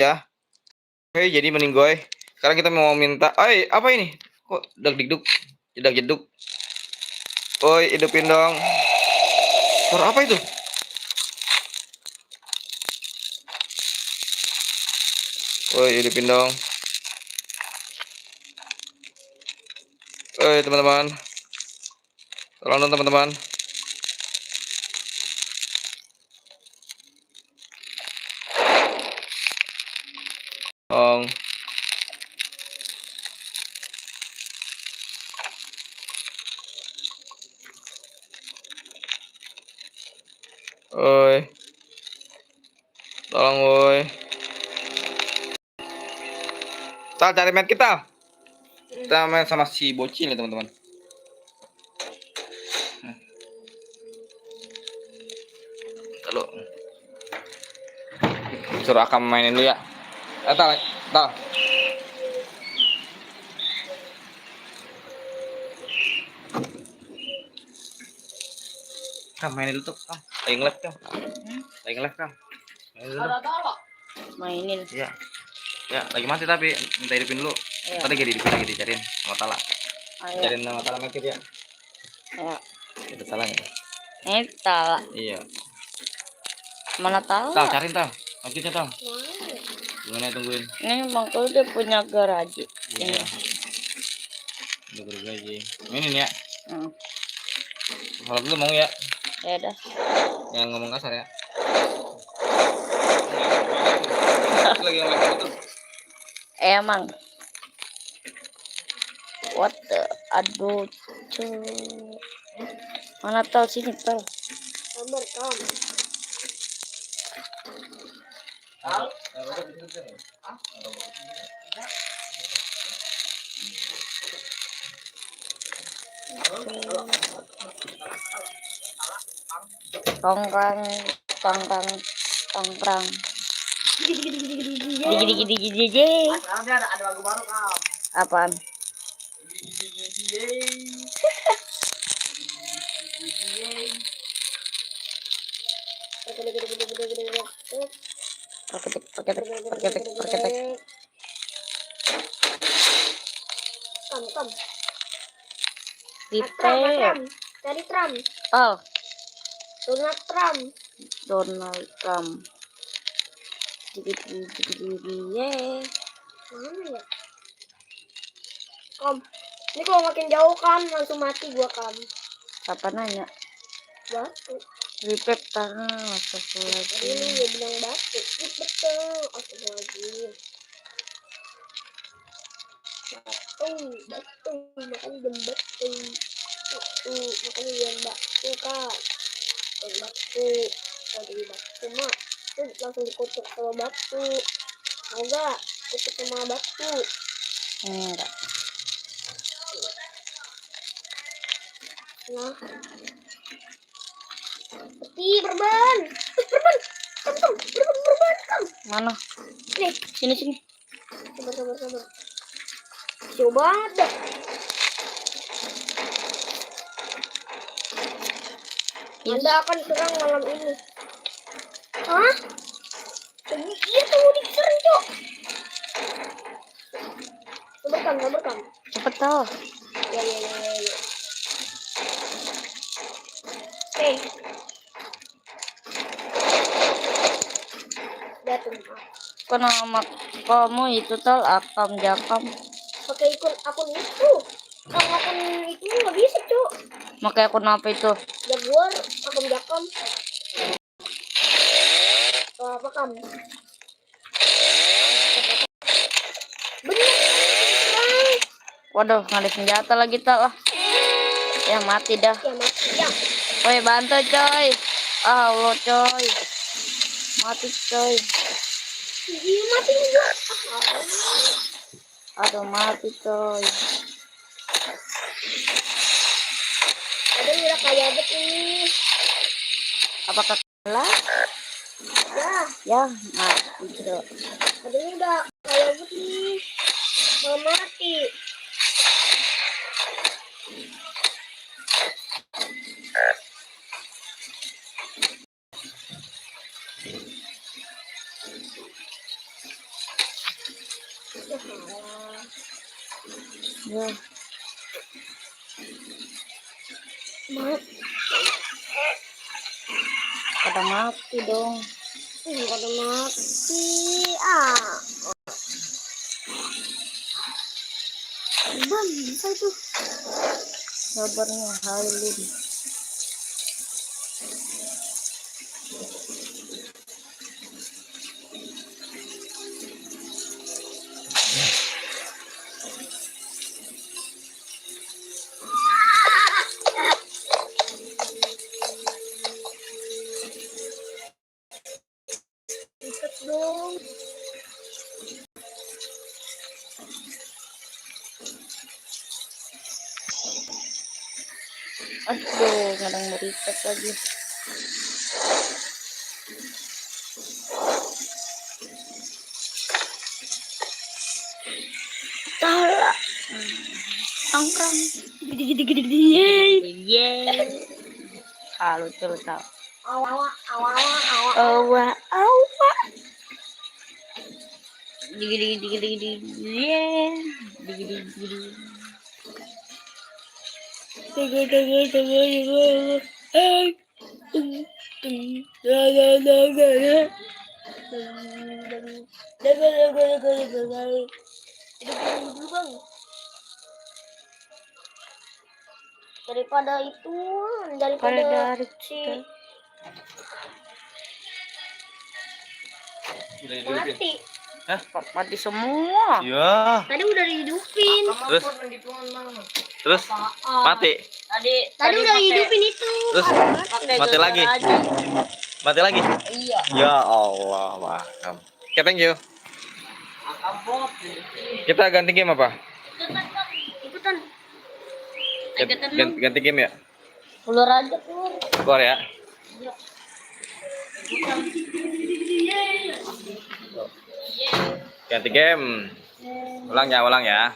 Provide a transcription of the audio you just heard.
Ya. Oke, jadi meninggoy. Sekarang kita mau minta, apa ini? Kok dag-digduk, jedak-jeduk. Oi, hidupin dong. Suara apa itu? Oi, hidupin dong. Oi, teman-teman. Tolong dong, teman-teman. Tolong. Oi. Tolong, woi. Kita cari med kita. Kita main sama si bocil nih, teman-teman. Kalau suruh Akam mainin dulu ya. Tal. Kam mainin dulu tuh, Kam. Lagi nge-live, Kam. Lagi nge-live, Kam. Mainin dulu. Mainin. Iya. Ya, lagi mati tapi minta hidupin dulu. Iya. Tadi lagi dicariin sama Tala. Cariin sama Tala medkit ya. Ya. Itu Tala ya. Ini Tala. Iya. Mana Tala? Tal, cariin Tal. Medkitnya Tal. Gimana tungguin? Ini Bang Kul dia punya garasi. Iya. Udah gergaji. Mainin ya. Kalau dulu mau ya. Ya udah. Yang ngomong kasar ya. Lagi yang lagi itu. Emang. What the? Aduh. Mana Tal sini Tal? Sabar, Kam. Tongkrang. Digi. Ada lagu baru, Kam. Apaan? Perketek. Kam. Tram. Cari Tram. Oh, Donald Trump. Digi. Mana ya? Kam. Ini kalau makin jauh kan langsung mati gua, Kam. Apa nanya? Batu. Ripep tanah. Ini Astagfirullahaladzim. dia bilang batu. Betul. Astagfirullahaladzim. Batu. Makanya jam batu. Makanya jam batu, Kak. Jam batu. Kalau jadi batu mah itu langsung dikutuk sama batu. Mau gak kutuk sama batu? Enggak. Nah, berban. Berban. Mana? Nih, Sini. sabar. Coba dah. Anda akan serang malam ini. Hah? Iya tuh diserang, Cok. Sabarkan. Cepet tau. Ya. Oke. Datang. Kan nama kamu itu Tal Akam Jakam. Pakai akun itu. Kalau akun itu nggak bisa, Cok. Pakai akun apa itu? Jaguar, akun Jakam. Apa Kam? Bener. Waduh, nggak ada senjata lagi Tal lah. Ya mati dah. Ya mati ya. Woi bantu coy. Allah coy. Mati coy. Iya mati juga. Aduh mati coy. Ada udah kayak bet ini. Apakah kalah? Ya mati coy. Ada udah kayak bet nih. Mau mati. Ya kalah. Ya, Mat. pada mati dong. Pada mati. Ah. Bang, bisa itu. Sabarnya Hailun. Ikat dong. Aduh, ngadang meriset lagi. Tala. Angkrang. Gede-gede. Yeay. Lucu lucu. Awa, awa, awa. Awa, awa. Digi digi digi digi digi. Yeay. Digi digi digi. Daripada itu, Pada daripada dari si Udah dihidupin. mati. Hah? mati semua. Iya. Tadi udah dihidupin. Terus mati. Tadi udah dihidupin itu. Terus mati lagi. Aja. Mati lagi. Iya. Ya Allah, paham. Oke, thank you. Kita ganti game apa? Ikutan. Ganti game ya? Keluar aja keluar. Keluar ya. Ganti game. Ulang ya, ulang ya.